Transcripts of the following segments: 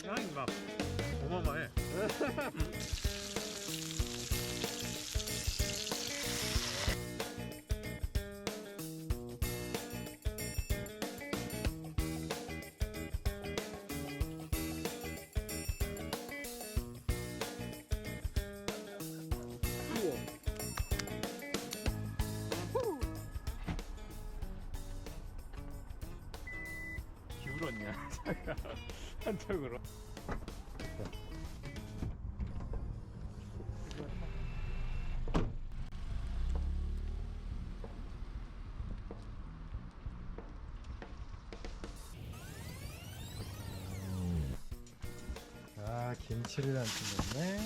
향이 막 어마어마해. 기울었냐? 한쪽으로. 아, 김치를 안 뜯었네.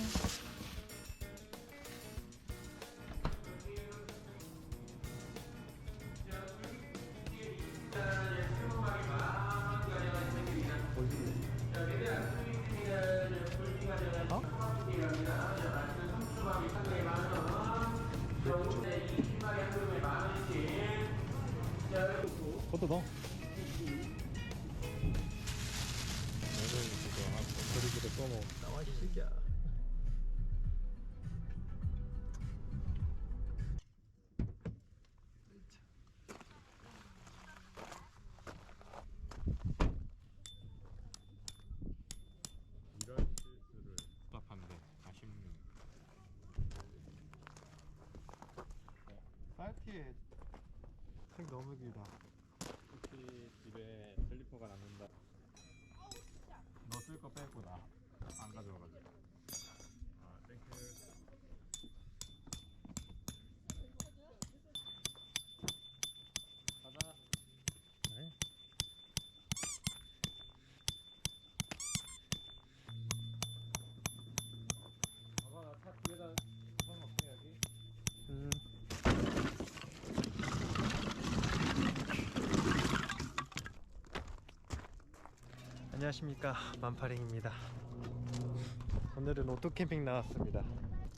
그것도 넣어. 오늘 그거 하고 그리기도 써먹어. 나와, 이 새끼야. 이런 실수를 답답한데 아쉽네. 파이티에 색 너무 길다. 혹시 집에 슬리퍼가 남는다. 너 쓸 거 빼고 나 안 가져와가지고. 아, 땡큐. 가자. 네. 봐봐, 나 차 뒤에다 세워놓게 여기. 안녕하십니까, 만파랭입니다. 오늘은 오토캠핑 나왔습니다.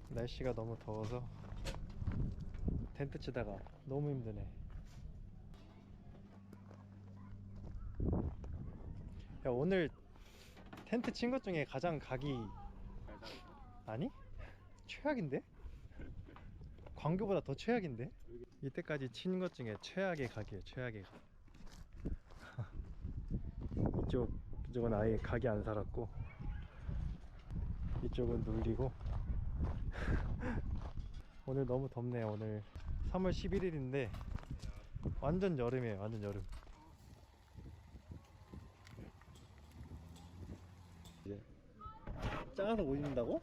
날씨가 너무 더워서 텐트 치다가 너무 힘드네. 야, 오늘 텐트 친 것 중에 가장 각이 아니? 최악인데? 광교보다 더 최악인데? 이때까지 친 것 중에 최악의 각이에요. 최악의 각. 이쪽은 아예 각이 안 살았고, 이쪽은 눌리고. 오늘 너무 덥네요. 오늘 3월 11일인데 완전 여름이에요. 완전 여름. 이제 작아서 못 입는다고?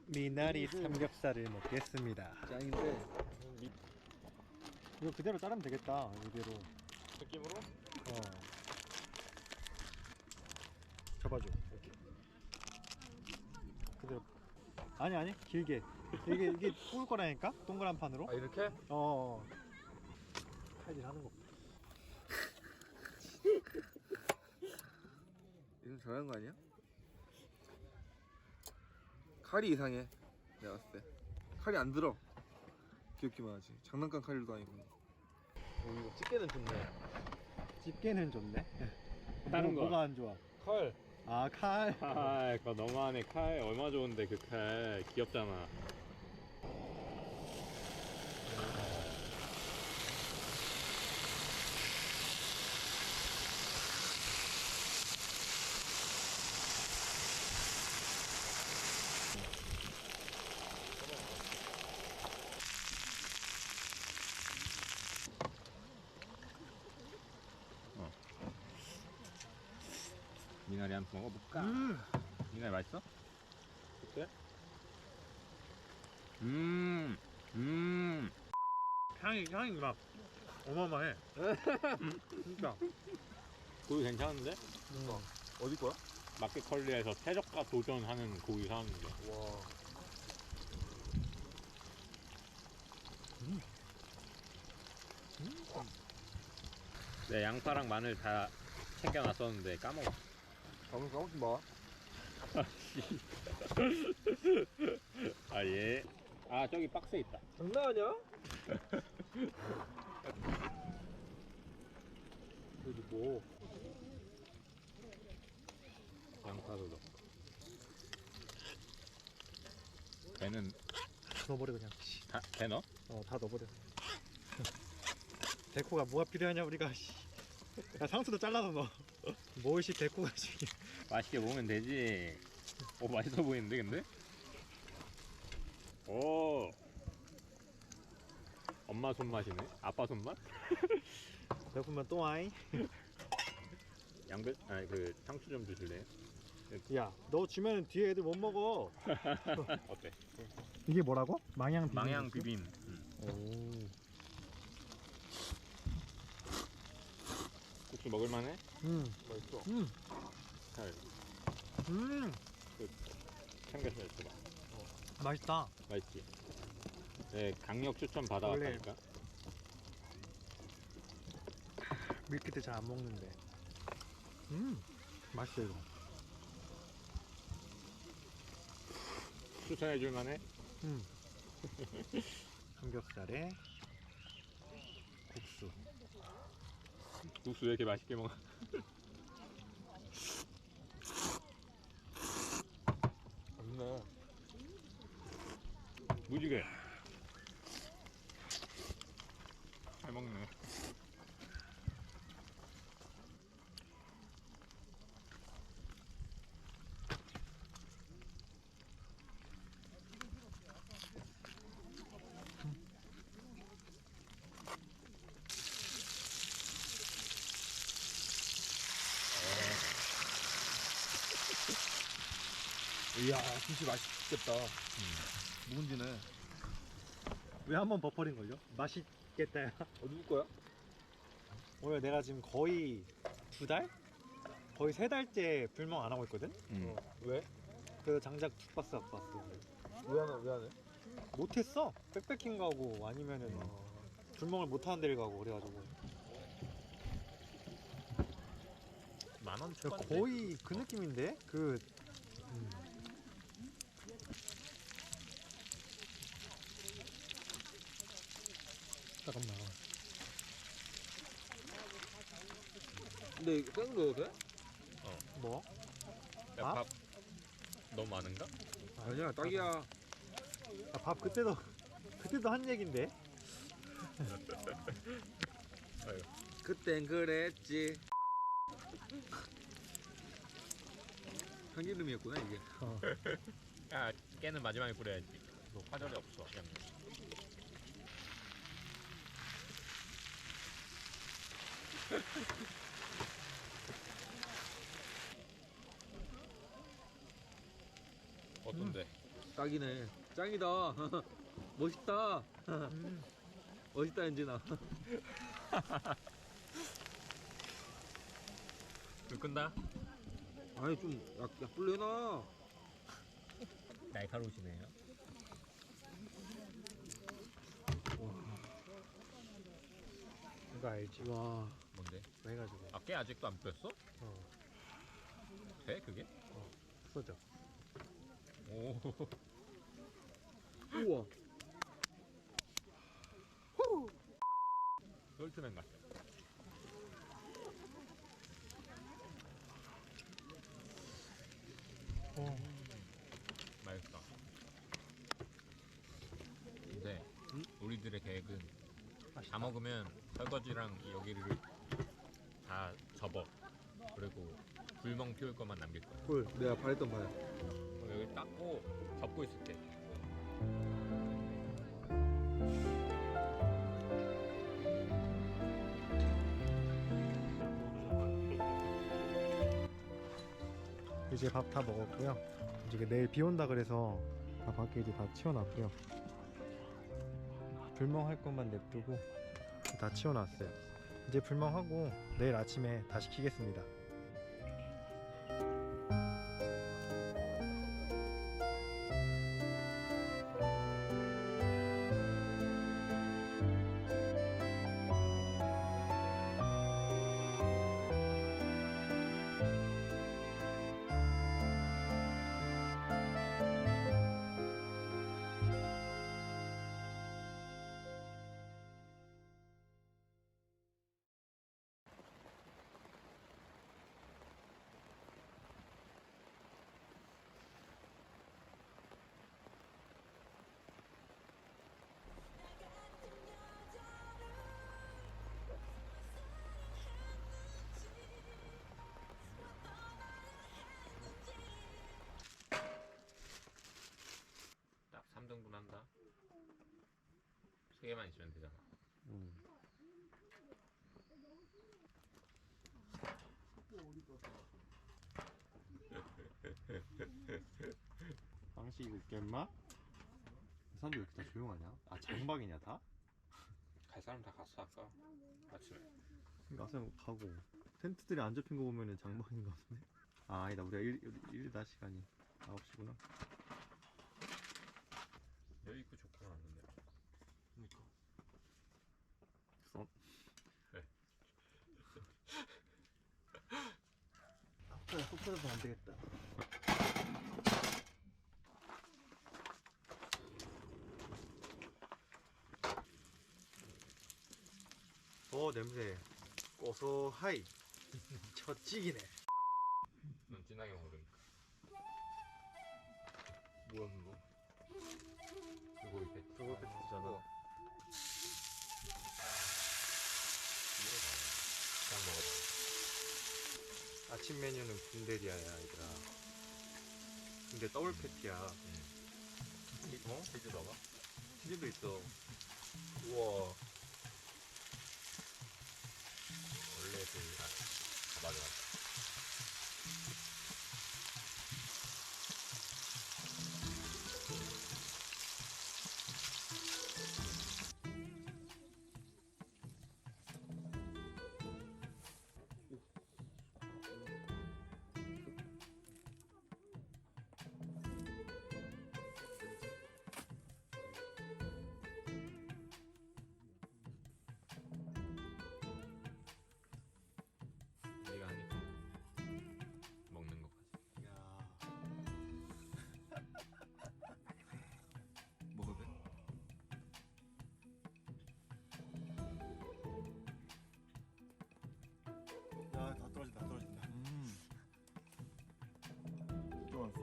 미나리 삼겹살을 먹겠습니다. 짱인데 이거 그대로 자르면 되겠다. 이대로. 느낌으로? 잡아줘. 이렇게. 그대로. 아니 길게. 이게 구울 거라니까? 동그란 판으로. 아, 이렇게? 칼질 하는 거. 이건 저런 거 아니야? 칼이 이상해. 내가 봤을 때 칼이 안 들어. 귀엽기만 하지. 장난감 칼도 아니고. 이거 집게는 좋네. 집게는 좋네. 다른 거. 뭐가 안 좋아? 칼. 아, 칼. 아, 그거 너무하네. 칼 얼마 좋은데 그 칼 귀엽잖아. 미나리 한 번 먹어볼까? 미나리 맛있어? 어때? 향이 막 어마어마해. 진짜. 고기 괜찮은데? 어디 거야? 마켓컬리에서 최저가 도전하는 고기 사왔는데. 와. 네, 양파랑 마늘 다 챙겨놨었는데 까먹었어. 방금 까먹지 마. 아, 예. 아, 저기 박스에 있다. 장난 아니야? 그리고 양파도 넣고. 배는 넣어버려 그냥. 배 넣어? 다 넣어버려. 데코가 뭐가 필요하냐 우리가. 씨. 야, 상추도 잘라서 넣어. 뭐시 데코가 지금. 맛있게 먹으면 되지. 오 맛있어 보이는데 근데? 오 엄마 손맛이네. 아빠 손맛? 배고프면 또 와잉. 양배 아니 그 상추 좀 주실래요? 야, 너 주면 뒤에 애들 못 먹어. 어때? 이게 뭐라고? 망향 비빔. 망향 비빔. 오. 국수 먹을만해? 맛있어. 잘 삼겹살 줘봐. 맛있다. 맛있지? 네 강력 추천 받아왔다니까. 밀키트 잘 안 먹는데. 맛있어 이거. 추천해줄 만해? 삼겹살에 국수. 국수 왜 이렇게 맛있게 먹어? 맛있네. 무지개. 잘 먹네. 이야 김치 맛있겠다. 묵은지네. 왜 한 번 버퍼링 걸려? 맛있겠다. 야. 누구 거야? 오늘 내가 지금 거의 2달? 거의 3달째 불멍 안 하고 있거든? 왜? 그래서 장작 2박스 갖고 왔어. 왜 안 해? 못했어. 백패킹 가고 아니면은 불멍을 못하는 데를 가고 그래가지고. 10,000원 야, 초반데? 거의 그 느낌인데? 잠깐만. 근데 이거 생거 넣어도 돼? 뭐? 야, 밥? 밥 너무 많은가? 아니야 딱이야. 아, 밥 그때도 한 얘긴데? 그땐 그랬지. 참기름이었구나 이게. 야 깨는 마지막에 뿌려야지. 너 화절이 없어. 양념. 어떤데? 딱이네. 짱이다. 멋있다. 멋있다 엔진아. 불 끈다? 아니 좀 약불 내놔. 날카로우시네요. 이거 알지? 와. 뭔데? 뭐 해가지고. 아 깨 아직도 안 뿌렸어? 돼 그게? 써져. 오. 우와. 솔트맨 같아. 맛있다. 근데 우리들의 계획은 다 먹으면 설거지랑 여기를 다 접어. 그리고 불멍 피울 것만 남길 거야. 헐. 내가 바랬던 바야. 여기 닦고 접고 있을게. 이제 밥 다 먹었고요. 이제 내일 비 온다 그래서 다 밖에 이제 다 치워놨고요. 불멍할 것만 냅두고 다 치워놨어요. 이제 불멍하고 내일 아침에 다시 키겠습니다. 세 개만 있으면 되잖아. 방식이 있겠마? 사람들 왜 이렇게 다 조용하냐? 아 장박이냐 다? 갈 사람 다 갔어 아까 아침에. 가서 가고 텐트들이 안 잡힌 거 보면은 장박인 거 같은데? 아 아니다 우리가 일다 시간이 9시구나. 여기 입구 좋고 나왔는데. 그러니까. 네. 아까 속 터져서 안 되겠다. 냄새 고소하이. 첫찍이네. 넌 진하게 모르니까. 뭐야 그거? 그거 이렇게 그거 패티잖아. 그냥 먹어봐. 아침 메뉴는 군대리아야 얘들아. 근데 더블 패티야. 어? 치즈 넣어봐. 치즈도 있어. 우와. 원래 그 맞아. 네가 하니까 먹는 것까지. 야. 먹어도 돼? 야, 다 떨어진다, 다 떨어진다. 진짜 맛있어.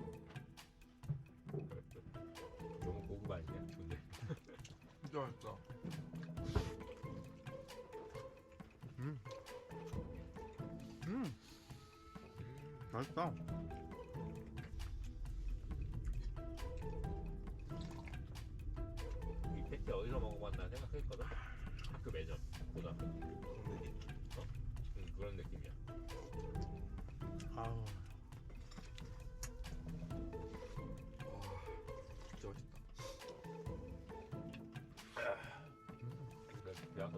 너무 고급 아니냐? 근데 진짜 맛있다. 맛있다. 이 패티 어디서 먹어봤나 생각했거든. 학교 매점 고등학교 그런 느낌이야. 아우. 진짜 맛있다. 그래서 배워서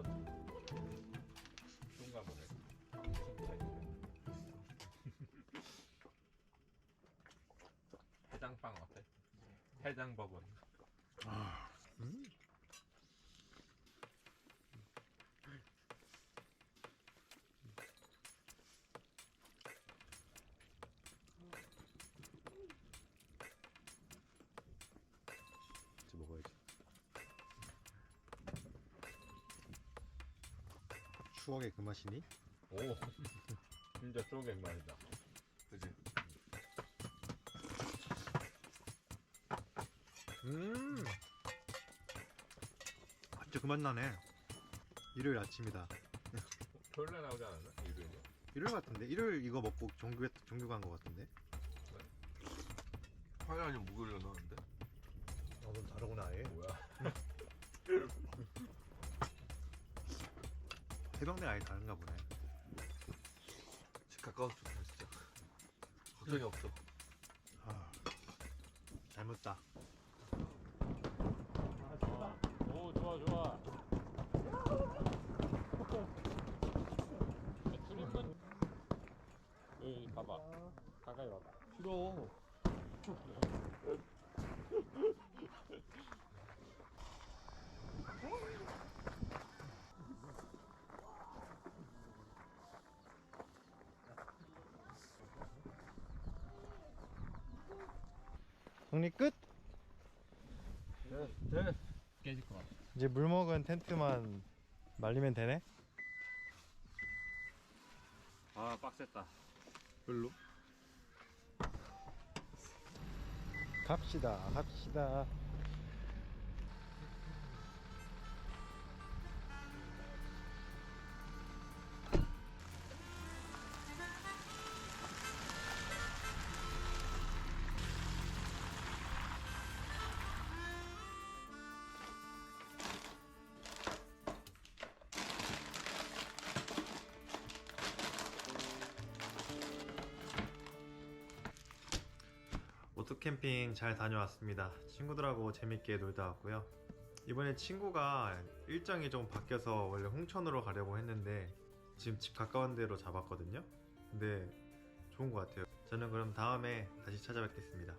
흉가문을 해장빵 어때? 해장버거. 같이 먹어야지. 추억의 그 맛이니? 오 진짜 쪼개 말이다. 그지? 진짜 그 맛 나네. 일요일 아침이다. 토요일에 나오지 않았나? 일요일에? 일요일 같은데? 일요일 이거 먹고 종교 간 거 같은데? 화요일 아니면 목요일에 나왔는데? 좀 다르구나 아예. 뭐야? 해병대 아예 다른가 보네. 집 가까워서 좋다 진짜. 걱정이 없어. 잘 먹다. 오 좋아. 출입문 여기 봐봐. 가까이 와봐. 싫어. 정리 끝? 네. 깨질 것 같아. 이제 물 먹은 텐트만 말리면 되네? 아 빡셌다. 별로? 갑시다. 북 캠핑 잘 다녀왔습니다. 친구들하고 재밌게 놀다 왔고요. 이번에 친구가 일정이 좀 바뀌어서 원래 홍천으로 가려고 했는데 지금 집 가까운 데로 잡았거든요. 근데 좋은 것 같아요. 저는 그럼 다음에 다시 찾아뵙겠습니다.